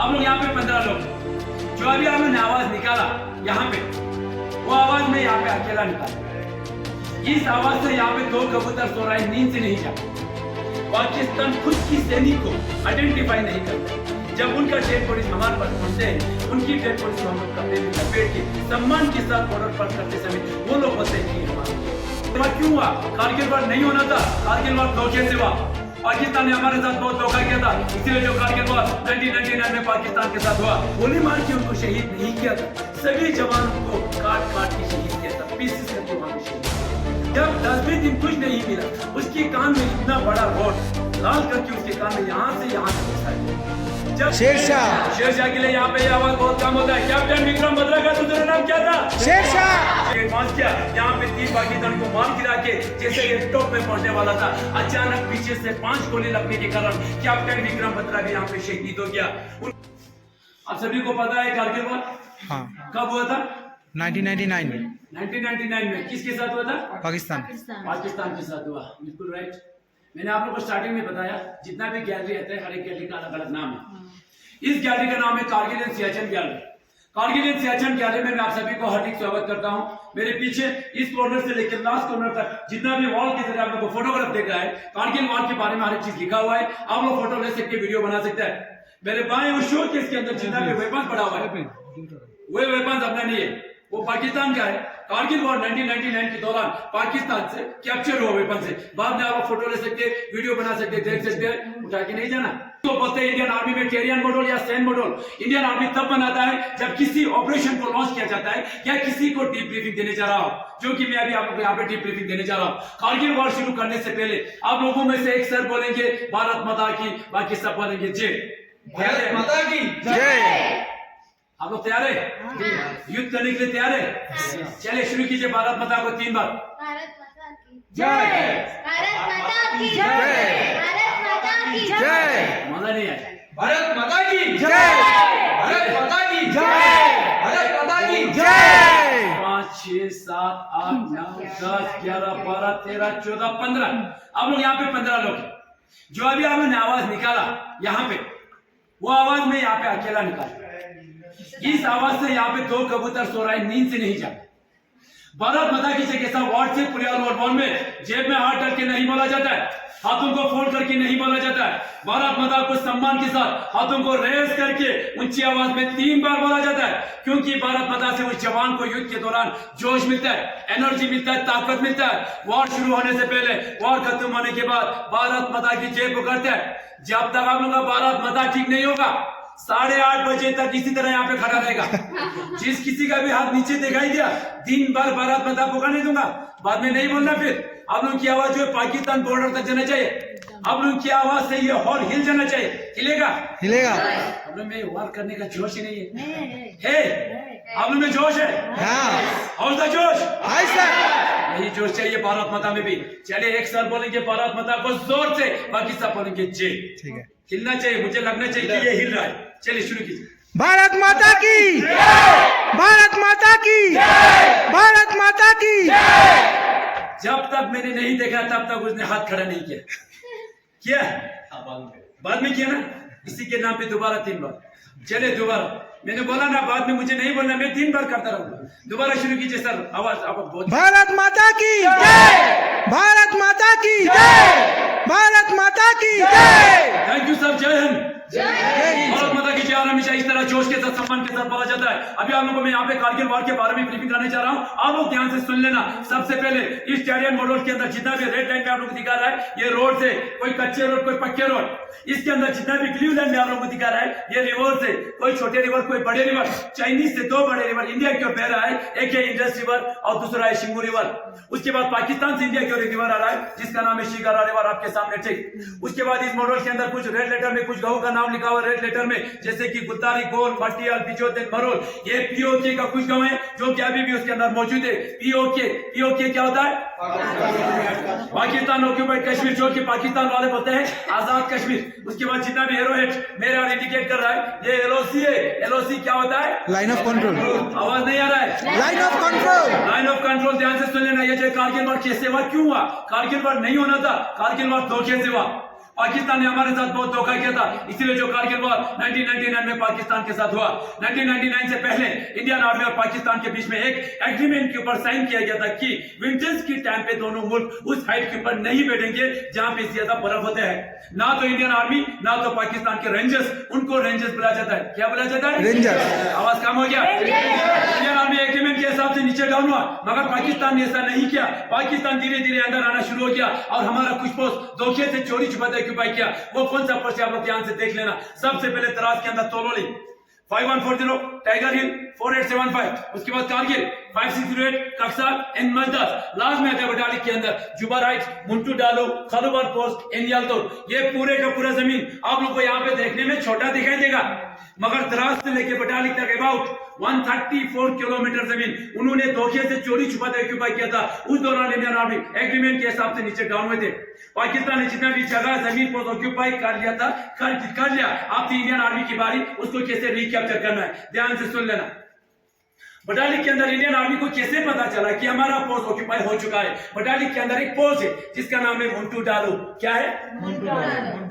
हम लोग यहाँ पे 15 लोग, जो अभी हमने आवाज निकाला यहाँ पे, वो आवाज में यहाँ पे अकेला निकाला। इस आवाज से यहाँ पे 2 कबूतर सो रहा है, नींद से नहीं जाता। पाकिस्तान खुद की सैनिक को आइडेंटिफाई नहीं करता। जब उनका डेड बॉडी हमारे पास पहुंचते हैं, उनकी डेड बॉडी हम लोग कपड़े में लपेट के सम्मान के साथ बॉर्डर पर करते समय वो लोग बोलते हैं कि हमारा क्यों हुआ? कारगिल वार नहीं होना था, कारगिल वार धोखे से हुआ। पाकिस्तान ने हमारे साथ बहुत धोखा किया था, इसलिए जो कारगिल वार 1999 में पाकिस्तान के साथ हुआ, गोली मार के उनको शहीद नहीं किया था, सभी जवानों को काट काट के शहीद किया था, पीसेस करके वहां पे शहीद। जब 10वें दिन कुछ नहीं मिला, उसके कान में इतना बड़ा रोड लाल करके उसके कान में यहाँ से यहाँ तक घुसा। जब शेरशाह के लिए यहाँ पे आवाज बहुत कम होता है। कैप्टन विक्रम बत्रा का दूसरा नाम क्या था? शेरशाह। पहुंच गया यहाँ पे 3 पाकिस्तान को मार गिरा के जैसे ये टॉप में पहुंचने वाला था, अचानक पीछे से 5 गोली लगने के कारण कैप्टन विक्रम बत्रा भी यहाँ पे शहीद हो गया। आप सभी को पता है कारगिल वार कब हुआ था? 1999 में। किसके साथ हुआ था? पाकिस्तान के साथ हुआ। बिल्कुल राइट। मैंने आप लोगों को स्टार्टिंग में बताया, जितना भी गैलरी रहता है, हर एक गैलरी का अलग अलग नाम है। इस गैलरी का नाम है Kargil and Siachen gallery. Kargil and Siachen gallery में मैं आप सभी को हार्दिक स्वागत करता हूं। मेरे पीछे इस कॉर्नर से लेकर लास्ट कॉर्नर तक जितना भी वॉल की तरह आप लोगों को फोटोग्राफ देख रहा है, कारगिल वॉर के बारे में हर एक चीज लिखा हुआ है। आप लोग फोटो ले सकते, वीडियो बना सकते हैं। मेरे बाएं उस शो केस के अंदर जितना भी वेपन पड़ा हुआ है, वो वेपन अपना नहीं है, वो पाकिस्तान का है। कारगिल वॉर 1999 के दौरान पाकिस्तान से कैप्चर हुआ वेपन से। बाद में आप फोटो ले सकते, वीडियो बना सकते, देख सकते हैं, उठा के नहीं जाना। तो बोलते हैं इंडियन आर्मी में टेरियन मॉडल या सैन मॉडल इंडियन आर्मी तब बनाता है जब किसी ऑपरेशन को लॉन्च किया जाता है या किसी को डीप ब्रीफिंग देने जा रहा हो, जो कि मैं अभी आप लोगों को यहाँ पे डीप ब्रीफिंग देने जा रहा हूँ। कारगिल वॉर शुरू करने से पहले आप लोगों में से एक सर बोलेंगे भारत माता की, बाकी सब बोलेंगे जय भारत माता की जय। आप लोग तैयार है? युद्ध करने के लिए तैयार है? चलिए शुरू कीजिए। भारत माता को 3 बार। भारत माता की जय, भारत माता की जय, भारत माता की जय। मजा नहीं आया? भारत माता की जय, भारत माता की जय, भारत माता की जय। 5 6 7 8 9 10 11 12 13 14 15। आप लोग यहाँ पे 15 लोग हैं, जो अभी आपने आवाज निकाला यहाँ पे, वो आवाज में यहाँ पे अकेला निकाला। इस आवाज से यहाँ पे 2 कबूतर सो रहा है, नींद से नहीं जाता। भारत माता की जय कैसा वर्ड से पूरे वर्ड में जेब में हाथ डाल के नहीं बोला जाता है, हाथों को फोल्ड करके नहीं बोला जाता है। भारत माता को सम्मान के साथ हाथों को रेस करके ऊंची आवाज में 3 बार बोला जाता है, क्योंकि भारत माता से उस जवान को युद्ध के दौरान जोश मिलता है, एनर्जी मिलता है, ताकत मिलता है। वॉर शुरू होने से पहले, वॉर खत्म होने के बाद भारत माता की जय पुकारते हैं। जब तक आप लोगों का भारत माता ठीक नहीं होगा, 8:30 बजे तक इसी तरह यहाँ पे खड़ा रहेगा। जिस किसी का भी हाथ नीचे दिखाई दिया, दिन भर भारत माता पुकारने दूंगा। बाद में नहीं बोलना। फिर आप लोगों की आवाज जो है पाकिस्तान बॉर्डर तक जाना चाहिए। आप लोगों की आवाज से ये हॉल हिल जाना चाहिए। हिलेगा? हिलेगा। आप लोग में वार करने का जोश ही नहीं है। आप लोग में जोश है? और जोश यही जोश चाहिए भारत माता में भी। चलिए एक साल बोलेंगे भारत माता को जोर से, बाकी सब बोलेंगे जय। ठीक है, हिलना चाहिए, मुझे लगना चाहिए कि ये हिल रहा है। चलिए शुरू कीजिए। भारत माता की, भारत माता की, भारत माता की। जब तक मैंने नहीं देखा तब तक उसने हाथ खड़ा नहीं किया। किया? बाद में किया ना, इसी के नाम पे दोबारा 3 बार। चले दोबारा, मैंने बोला ना बाद में मुझे नहीं बोलना, मैं 3 बार करता रहूंगा। दोबारा शुरू कीजिए सर, आवाज आप बहुत। भारत माता की जय, भारत माता की जय, भारत माता की जय। थैंक यू सर, जय हिंद। भारत माता की जय। हमेशा इस तरह जोश के साथ, सम्मान के साथ बोला जाता है। अभी आप लोगों को मैं यहाँ पे कारगिल वॉर के बारे में ब्रीफिंग कराने जा रहा हूँ। आप लोग ध्यान से सुन लेना। सबसे पहले इस स्टेडियम मॉडल के अंदर जितना भी रेड लाइन में आप लोग को दिखा रहा है, ये रोड से, कोई कच्चे रोड, कोई पक्के रोड। इसके अंदर जितना भी ग्लू लाइन में आप लोगों को दिखा रहा है, ये रिवर से, कोई छोटे रिवर, कोई बड़े रिवर। चाइनीज से 2 बड़े रिवर इंडिया की ओर बह रहा है, एक है इंडस रिवर और दूसरा है शिंगू रिवर। उसके बाद पाकिस्तान से इंडिया की ओर एक रिवर आ रहा है जिसका नाम है शिगारा रिवर, आपके सामने। ठीक, उसके बाद इस मॉडल के अंदर कुछ रेड लेटर में कुछ गाँव का नाम लिखा हुआ रेड लेटर में, जैसे कि गुत्तारी, गोल, मटियाल, बिजोदन, मरोल। ये पीओके का कुछ गाँव है जो कि अभी भी उसके अंदर मौजूद है। पीओके क्या होता है? पाकिस्तान ऑक्यूपाइड कश्मीर, जो कि पाकिस्तान वाले बोलते हैं आजाद कश्मीर। उसके बाद जितना भी एरोहेड मेरे और इंडिकेट कर रहा है, ये एलओसी है। एलओसी क्या होता है? Line of control. आवाज नहीं आ रहा है? Line of control, line of control. ध्यान से सुन लेना। ये जो कारगिल वॉर कैसे हुआ, क्यों हुआ? कारगिल वॉर नहीं होना था, कारगिल वॉर धोखे से हुआ। पाकिस्तान ने हमारे साथ बहुत धोखा किया था, इसीलिए जो कारगिल वॉर 1999 में पाकिस्तान के साथ हुआ, 1999 से पहले इंडियन आर्मी और पाकिस्तान के बीच में एक एग्रीमेंट के ऊपर साइन किया गया था कि विंटर्स की टाइम पे दोनों मुल्क उस हाइट के ऊपर नहीं बैठेंगे जहां पे ज्यादा बर्फ होता है। ना तो इंडियन आर्मी ना तो पाकिस्तान के रेंजर्स, उनको रेंजर्स बुलाया जाता है। क्या बुलाया जाता है? रेंजर्स। आवाज कम हो गया। इंडियन आर्मी एग्रीमेंट के हिसाब से नीचे डाउन हुआ, मगर पाकिस्तान ने ऐसा नहीं किया। पाकिस्तान धीरे धीरे अंदर आना शुरू हो गया और हमारा कुछ पोस्ट धोखे से चोरी छुपाते ऑक्यूपाई किया। वो कौन सा पोस्ट आप लोग ध्यान से देख लेना। सबसे पहले तराज के अंदर तोलोली 5140, टाइगर हिल 4875, उसके बाद कारगिल 5608, कक्सर एंड मजदास, लास्ट में बटाली के अंदर जुबार हाइट्स, मुंटू डालो, खलुबर पोस्ट, एनियालदोर। ये पूरे का पूरा जमीन आप लोग को यहाँ पे देखने में छोटा दिखाई देगा, मगर द्रास से लेके बटाली तक अबाउट 134 किलोमीटर जमीन उन्होंने धोखे से चोरी छुपाते ऑक्यूपाई किया था। उस दौरान इंडियन आर्मी एग्रीमेंट के हिसाब से नीचे डाउन हुए थे। पाकिस्तान ने जितना भी जगह जमीन पर ऑक्यूपाई कर लिया था, कर लिया। अब इंडियन आर्मी की बारी, उसको कैसे रिकैप्चर करना है, ध्यान से सुन लेना। बटाली के अंदर इंडियन आर्मी को कैसे पता चला कि हमारा पोस्ट ऑक्यूपाई हो चुका है? बटाली के अंदर एक पोस्ट है जिसका नाम है मुंटू डालो। क्या है?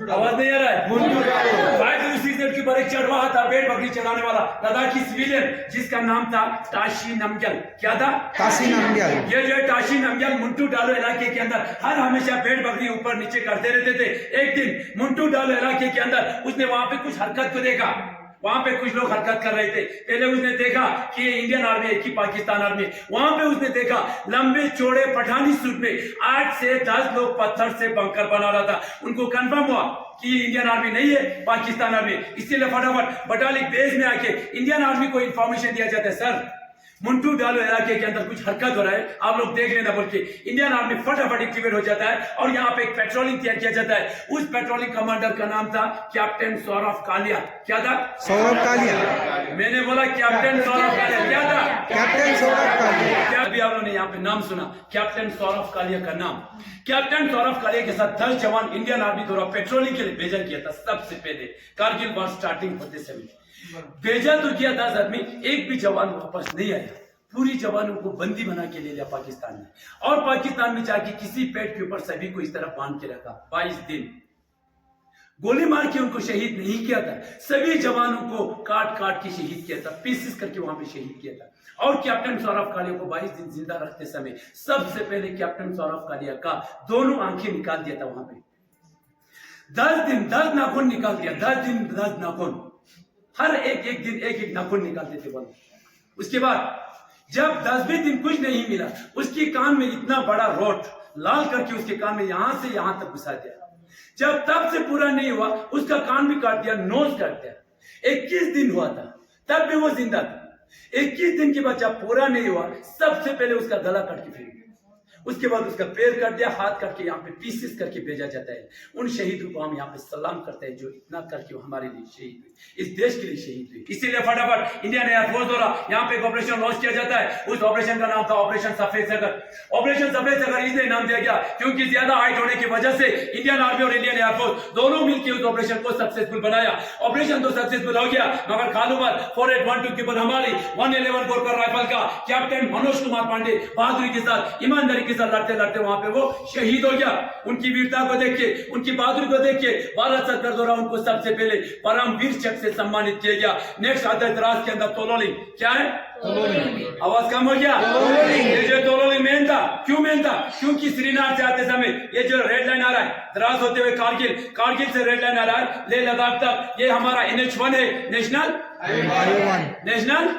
आवाज नहीं आ रहा है? मुंटू डालो। 506 के ऊपर एक चढ़वा था, पेड़ बकरी चलाने वाला लद्दाखी सिविलियन, जिसका नाम था ताशी नमग्याल। क्या था? ताशी नमग्याल। ये जो है ताशी नमग्याल मुंटू डालो इलाके के अंदर हर हमेशा पेड़ बकरी ऊपर नीचे करते रहते थे। एक दिन मुंटू डालो इलाके के अंदर उसने वहां पे कुछ हरकत को देखा, वहां पे कुछ लोग हरकत कर रहे थे। पहले उसने देखा कि ये इंडियन आर्मी है कि पाकिस्तान आर्मी है। वहां पे उसने देखा लंबे चौड़े पठानी सूट में 8 से 10 लोग पत्थर से बंकर बना रहा था। उनको कंफर्म हुआ कि ये इंडियन आर्मी नहीं है, पाकिस्तान आर्मी है। इसीलिए फटाफट बटालिक बेस में आके इंडियन आर्मी को इंफॉर्मेशन दिया जाता है, सर मुंटू डालो इलाके के अंदर कुछ हरकत हो रहा है, आप लोग देख लेना बोल के इंडियन आर्मी फटाफट एक्टिवेट हो जाता है और यहाँ पे एक पेट्रोलिंग तैयार किया जाता है। उस पेट्रोलिंग कमांडर का नाम था कैप्टन सौरभ कालिया। क्या था? सौरभ कालिया। मैंने बोला कैप्टन सौरभ कालिया। क्या था? कैप्टन सौरभ कालिया। क्या अभी आप लोगों ने यहाँ पे नाम सुना, कैप्टन सौरभ कालिया का नाम। कैप्टन सौरभ कालिया के साथ 10 जवान इंडियन आर्मी द्वारा पेट्रोलिंग के लिए भेजा गया था। सबसे पहले कारगिल वॉर स्टार्टिंग होते समय भेजा तो किया 10 आदमी, एक भी जवान वापस नहीं आया। पूरी जवानों को बंदी बना के ले लिया पाकिस्तान ने, और पाकिस्तान में जाके किसी पेड़ के ऊपर सभी को इस तरह बांध के रखा। 22 दिन गोली मार के उनको शहीद नहीं किया था, सभी जवानों को काट काट के शहीद किया था, पीसेस करके वहां पे शहीद किया था। और कैप्टन सौरभ कालिया को 22 दिन जिंदा रखते समय सबसे पहले कैप्टन सौरभ कालिया का दोनों आंखें निकाल दिया था। वहां पे 10 दिन 10 नाखून निकाल दिया। 10 दिन 10 नाखून, हर एक दिन एक नाखून निकालते थे वो। उसके बाद जब 10वें दिन कुछ नहीं मिला, उसके कान में इतना बड़ा रोट लाल करके उसके कान में यहां से यहां तक घुसा दिया। जब तब से पूरा नहीं हुआ, उसका कान भी काट दिया, नोज काट दिया। 21 दिन हुआ था, तब भी वो जिंदा था। 21 दिन के बाद जब पूरा नहीं हुआ, सबसे पहले उसका गला काट के फेंक दिया। उसके बाद उसका पैर काट दिया, हाथ काट के यहाँ पे पीसेस करके भेजा जाता है। उन शहीदों को हम यहाँ पे सलाम करते हैं जो इतना करके वो हमारे लिए शहीद हुए, इस देश के लिए शहीद हुए। इसीलिए फटाफट इंडियन एयरफोर्स द्वारा यहाँ पे एक ऑपरेशन लॉन्च किया जाता है। उस ऑपरेशन का नाम था ऑपरेशन सफेद सागर। ऑपरेशन सफेद सागर इसलिए नाम दिया गया क्योंकि ज्यादा हाइट होने की वजह से इंडियन आर्मी और इंडियन एयरफोर्स दोनों मिलकर उस ऑपरेशन को सक्सेसफुल बनाया। ऑपरेशन तो सक्सेसफुल हो गया, मगर खालूबर 4812 के ऊपर हमारी 111 कोर राइफल का कैप्टन मनोज कुमार पांडे बहादुरी के साथ, ईमानदारी के साथ लड़ते लड़ते वहां पे वो शहीद हो गया। उनकी वीरता को देख के, उनकी बहादुरी को देख के भारत सरकार द्वारा उनको सबसे पहले परमवीर चक्र से सम्मानित किया गया। नेक्स्ट आता है द्रास के अंदर तोलोली। क्या है? आवाज कम हो गया। ये जो तोलोली मेन था, क्यों मेन था? क्योंकि श्रीनगर से आते समय ये जो रेड लाइन आ रहा है, द्रास होते हुए कारगिल, कारगिल से रेड लाइन आ रहा है ले लद्दाख तक, ये हमारा NH1 है, नेशनल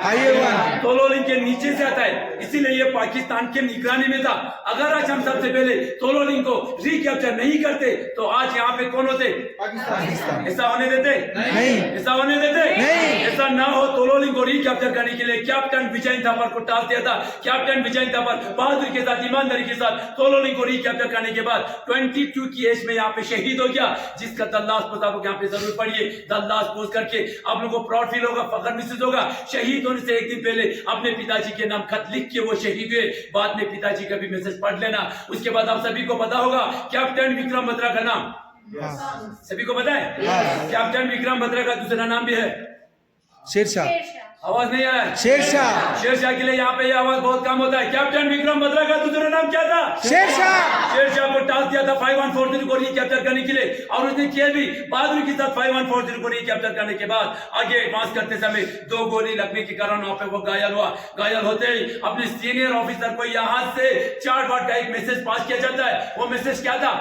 हाईवे 1 तोलोलिंग के नीचे से आता है, इसीलिए ये पाकिस्तान के निगरानी में था। अगर आज हम सबसे पहले तोलोलिंग को रिकैप्चर नहीं करते तो आज यहाँ पे कौन होते? पाकिस्तान। ऐसा होने देते? नहीं। ऐसा होने देते? नहीं। ऐसा ना हो, तोलोलिंग को रिकैप्चर करने के लिए कैप्टन विजय थापर को टास्क दिया था। कैप्टन विजय थापर बहादुरी के साथ, ईमानदारी के साथ तोलोलिंग को रिकैप्चर करने के बाद 22 की एज में यहाँ पे शहीद हो गया, जिसका दल्लास पोस्ट आपको यहाँ पे जरूर पढ़िए। दल्लास पोस्ट करके आप लोगों को प्राउड फील होगा, फखर महसूस होगा। शहीद होने से एक दिन पहले अपने पिताजी के नाम खत लिख के वो शहीद हुए। बाद में पिताजी का भी मैसेज पढ़ लेना। उसके बाद आप सभी को पता होगा कैप्टन विक्रम बत्रा का नाम, सभी को पता है? कैप्टन विक्रम बत्रा का दूसरा नाम भी है शेरशाह। आवाज नहीं आ रहा है? शेरशाह। शेरशाह के लिए यहाँ पे ये आवाज बहुत कम होता है। कैप्टन विक्रम बत्रा का दूसरा नाम क्या था? शेरशाह। शेरशाह को टास्क दिया था 5140 को रिकैप्चर करने के लिए, और उसने किया भी। बहादुरी के साथ 5140 को रिकैप्चर करने के बाद आगे एडवांस करते समय 2 गोली लगने के कारण वहां पे वो घायल हुआ। घायल होते ही अपने सीनियर ऑफिसर को यहाँ से 4 बार का एक मैसेज पास किया जाता है। वो मैसेज क्या था?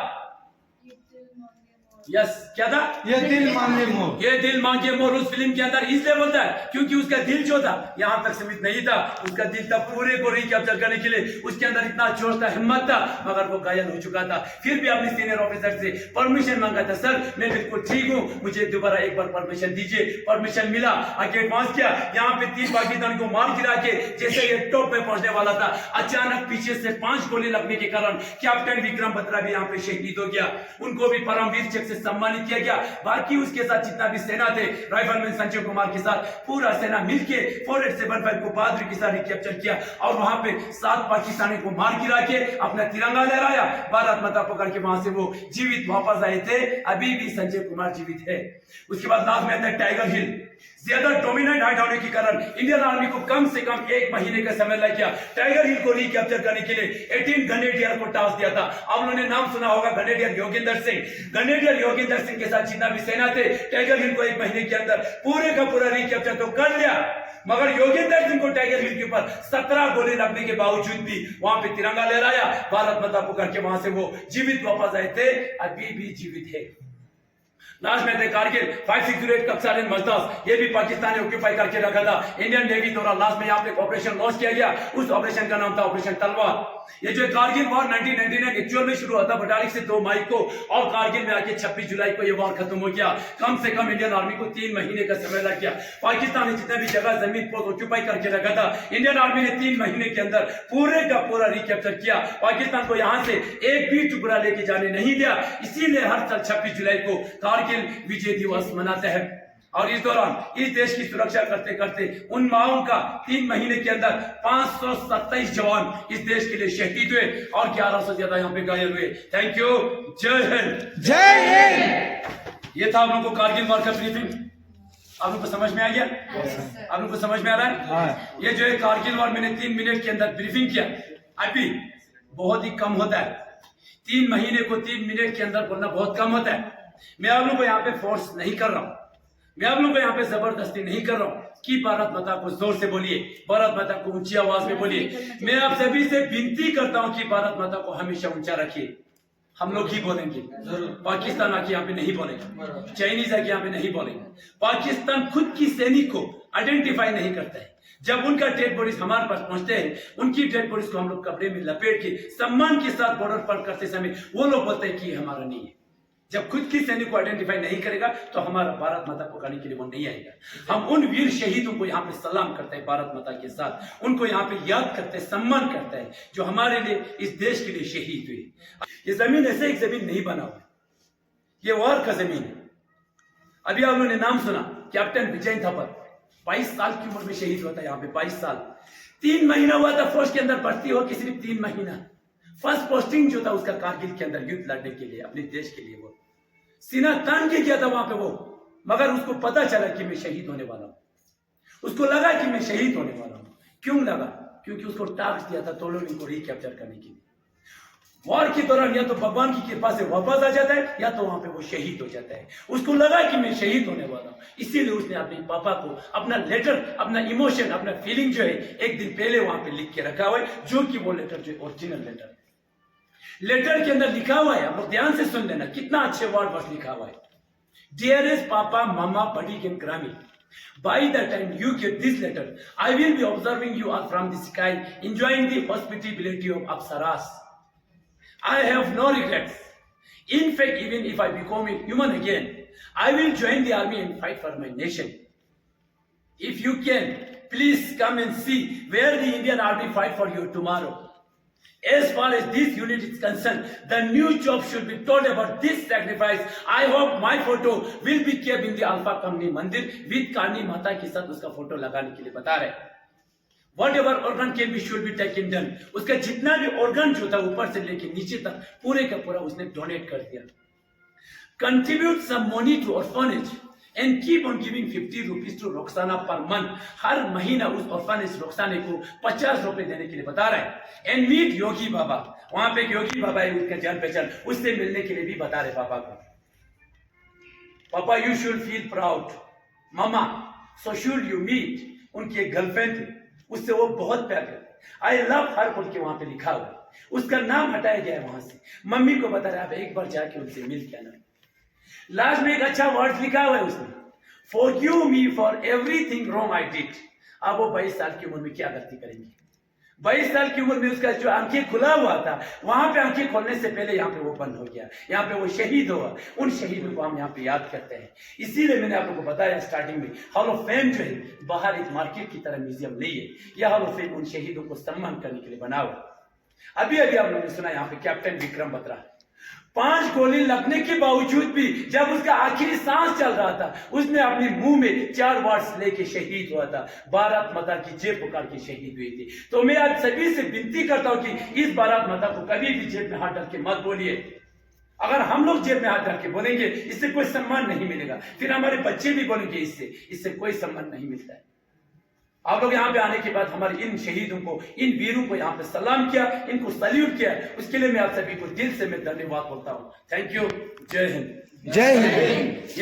यस, क्या था? ये दिल मांगे मोर। ये दिल मांगे मोर उस फिल्म के अंदर इसलिए बोलता है क्योंकि उसका दिल जो था यहाँ तक सीमित नहीं था। उसका दिल था पूरे को रिकैप्चर करने के लिए। उसके अंदर इतना जोश था, हिम्मत था, मगर वो घायल हो चुका था। फिर भी अपने सीनियर ऑफिसर से परमिशन मांगा था, सर मैं बिल्कुल ठीक हूँ, मुझे दोबारा एक बार परमिशन दीजिए। परमिशन मिला, आगे एडवांस किया। यहाँ पे 3 पाकिस्तान को मार गिरा के जैसे ये टॉप पे पहुंचने वाला था, अचानक पीछे से 5 गोली लगने के कारण कैप्टन विक्रम बत्रा भी यहाँ पे शहीद हो गया। उनको भी परमवीर चक्र से सम्मानित किया गया। बाकी उसके साथ जितना भी सेना थे, राइफलमैन संजय कुमार के साथ पूरा सेना मिलके 4875 को बहादुरी के साथ रिकैप्चर किया, और वहां पे 7 पाकिस्तानी को मार गिरा के अपना तिरंगा लहराया, भारत माता पकड़ के वहां से वो जीवित वापस आए थे। अभी भी संजय कुमार जीवित है। उसके बाद लास्ट में आता है टाइगर हिल। ज्यादा डोमिनेंट हाइट होने के कारण इंडियन आर्मी को कम से कम 1 महीने का समय लग गया टाइगर हिल को रिकैप्चर करने के लिए। 18 ग्रेनेडियर को टास्क दिया था। आप लोगों ने नाम सुना होगा ग्रेनेडियर योगेंद्र सिंह। ग्रेनेडियर योगेंद्र सिंह के साथ जितना भी सेना थे, टाइगर हिल को 1 महीने के अंदर पूरे का पूरा रिकैप्चर तो कर लिया, मगर योगेंद्र सिंह को टाइगर हिल के ऊपर 17 गोली लगने के बावजूद भी वहां पे तिरंगा लहराया, भारत माता पुकार के वहां से वो जीवित वापस आए थे, अभी भी जीवित है। लास्ट में थे कारगिल 5608 कप्सालिन मजदास, ये भी पाकिस्तान ने ऑक्यूपाई करके रखा था। इंडियन नेवी द्वारा लास्ट में यहाँ पे ऑपरेशन लॉन्च किया गया। उस ऑपरेशन का नाम था ऑपरेशन तलवार। ये जो कारगिल वॉर 1999 एक्चुअल में शुरू हुआ था 42 से 2 मई को, और कारगिल में आके 26 जुलाई को ये वॉर खत्म हो गया। कम से कम इंडियन आर्मी को 3 महीने का समय लग गया। पाकिस्तान ने जितने भी जगह जमीन पर ऑक्यूपाई करके रखा था, इंडियन आर्मी ने 3 महीने के अंदर पूरे का पूरा रिकैप्चर किया। पाकिस्तान को यहाँ से एक भी टुकड़ा लेके जाने नहीं दिया। इसीलिए हर साल 26 जुलाई को कारगिल विजय दिवस मनाते हैं। और इस दौरान इस देश की सुरक्षा करते करते उन माओं का 3 महीने के अंदर 527 जवान इस देश के लिए शहीद हुए और 1100 से ज्यादा यहाँ पे घायल हुए। Thank you. जय हिंद। जय हिंद। ये था आप लोगों को कारगिल वॉर का ब्रीफिंग। आप लोगों को समझ में आ गया? आप लोगों को समझ में आ रहा है? ये जो है कारगिल वॉर मैंने 3 मिनट के अंदर ब्रीफिंग किया। अभी बहुत ही कम होता है, 3 महीने को 3 मिनट के अंदर बोलना बहुत कम होता है। मैं आप लोगों को यहाँ पे फोर्स नहीं कर रहा हूँ, मैं आप लोगों को यहाँ पे जबरदस्ती नहीं कर रहा हूँ कि भारत माता को जोर से बोलिए, भारत माता को ऊंची आवाज में बोलिए। मैं आप सभी से विनती करता हूँ कि भारत माता को हमेशा ऊंचा रखिए। हम लोग ही बोलेंगे, पाकिस्तान आके यहाँ पे नहीं बोलेंगे, चाइनीज आके यहाँ पे नहीं बोलेंगे। पाकिस्तान खुद की सैनिक को आइडेंटिफाई नहीं करता है। जब उनका डेड बॉडीज हमारे पास पहुंचते हैं, उनकी डेड बॉडीज को हम लोग कपड़े में लपेट के सम्मान के साथ बॉर्डर पर करते समय वो लोग बोलते हैं कि हमारा नहीं है। जब खुद की सैनिक को आइडेंटिफाई नहीं करेगा तो हमारा भारत माता को पकाने के लिए वो नहीं आएगा। हम उन वीर शहीदों को यहाँ पे सलाम करते हैं भारत माता के साथ, उनको यहाँ पे याद करते हैं, सम्मान करते हैं जो हमारे लिए इस देश के लिए शहीद हुए। ये जमीन ऐसे एक जमीन नहीं बना हुआ, ये वॉर का जमीन है। अभी आप लोगों ने नाम सुना कैप्टन विजय थापर, 22 साल की उम्र में शहीद हुआ था यहाँ पे। 22 साल 3 महीना हुआ था फौज के अंदर भर्ती हो के, सिर्फ 3 महीना। फर्स्ट पोस्टिंग जो था उसका कारगिल के अंदर युद्ध लड़ने के लिए, अपने देश के लिए वो सीना तान के गया था वहां पे वो, मगर उसको पता चला कि मैं शहीद होने वाला हूं। उसको लगा कि मैं शहीद होने वाला हूं। क्यों लगा? क्योंकि उसको टास्क दिया था तोलोनी को रिकैप्चर करने के लिए। वॉर के दौरान या तो भगवान की कृपा से वापस आ जाता है या तो वहां पे वो शहीद हो जाता है। उसको लगा कि मैं शहीद होने वाला हूं, इसीलिए उसने अपने पापा को अपना लेटर, अपना इमोशन, अपना फीलिंग जो है एक दिन पहले वहां पे लिख के रखा हुआ है, जो कि वो लेटर जो ओरिजिनल लेटर है। लेटर के अंदर लिखा हुआ है, आप लोग ध्यान से सुन लेना, कितना अच्छे वर्ड बस लिखा हुआ है। डियरेस्ट पापा मामा बड़ी एंड ग्रामी, by the time you get this letter, I will be observing you all from the sky, enjoying the hospitality of Apsaras. I have no regrets. In fact, even if I become a human again, I will join the army and fight for my nation. If you can, please come and see where the Indian army fight for you tomorrow. As far as this unit is concerned, the new job should be told about this sacrifice. I hope my photo will be kept in the Alpha Company Mandir with Karni Mata के साथ उसका photo लगाने के लिए बता रहे। Whatever organ can be should be taken done. उसका जितना भी organ जो था ऊपर से लेके नीचे तक पूरे का पूरा उसने डोनेट कर दिया। Contribute some money to orphanage. and keep on giving 50 rupees to Roxana per month. हर महीना उस ऑर्फनेज रोक्साना को 50 रुपए देने के लिए बता रहे हैं। And meet योगी बाबा, वहां पे एक योगी बाबा है, उसका जान पहचान, उससे मिलने के लिए भी बता रहे पापा को। पापा you should feel proud, mama so should you meet। उनकी एक गर्लफ्रेंड थी, उससे वो बहुत प्यार करते। I love her बोल के वहां पे लिखा हुआ, उसका नाम हटाया गया है वहां से। मम्मी को बता रहा है, आप एक बार जाके उनसे मिल के आना। लास्ट में एक अच्छा वर्ड लिखा हुआ है उसने, Forgive me for everything wrong I did। अब वो 22 साल की उम्र में क्या गलती करेंगे? 22 साल की उम्र में उसका जो आंखें खुला हुआ था, वहां पे आंखें खोलने से पहले यहाँ पे वो बंद हो गया, यहाँ पे वो शहीद हुआ। उन शहीदों को हम यहाँ पे याद करते हैं। इसीलिए मैंने आप लोगों को बताया स्टार्टिंग में, हॉल ऑफ फेम जो है बाहर एक मार्केट की तरह म्यूजियम नहीं है, यह हॉल ऑफ फेम उन शहीदों को सम्मान करने के लिए बना हुआ। अभी अभी आप लोगों ने सुना यहाँ पे कैप्टन विक्रम बत्रा, 5 गोली लगने के बावजूद भी जब उसका आखिरी सांस चल रहा था, उसने अपने मुंह में 4 वर्ड्स लेके शहीद हुआ था, भारत माता की जय पुकार के शहीद हुए थे। तो मैं आज सभी से विनती करता हूं कि इस भारत माता को कभी भी जेब में हाथ डाल के मत बोलिए। अगर हम लोग जेब में हाथ डाल के बोलेंगे, इससे कोई सम्मान नहीं मिलेगा। फिर हमारे बच्चे भी बोलेंगे, इससे कोई सम्मान नहीं मिलता है। आप लोग यहाँ पे आने के बाद हमारे इन शहीदों को, इन वीरों को यहाँ पे सलाम किया, इनको सल्यूट किया, उसके लिए मैं आप सभी को दिल से मैं धन्यवाद बोलता हूँ। Thank you. जय हिंद। जय हिंद।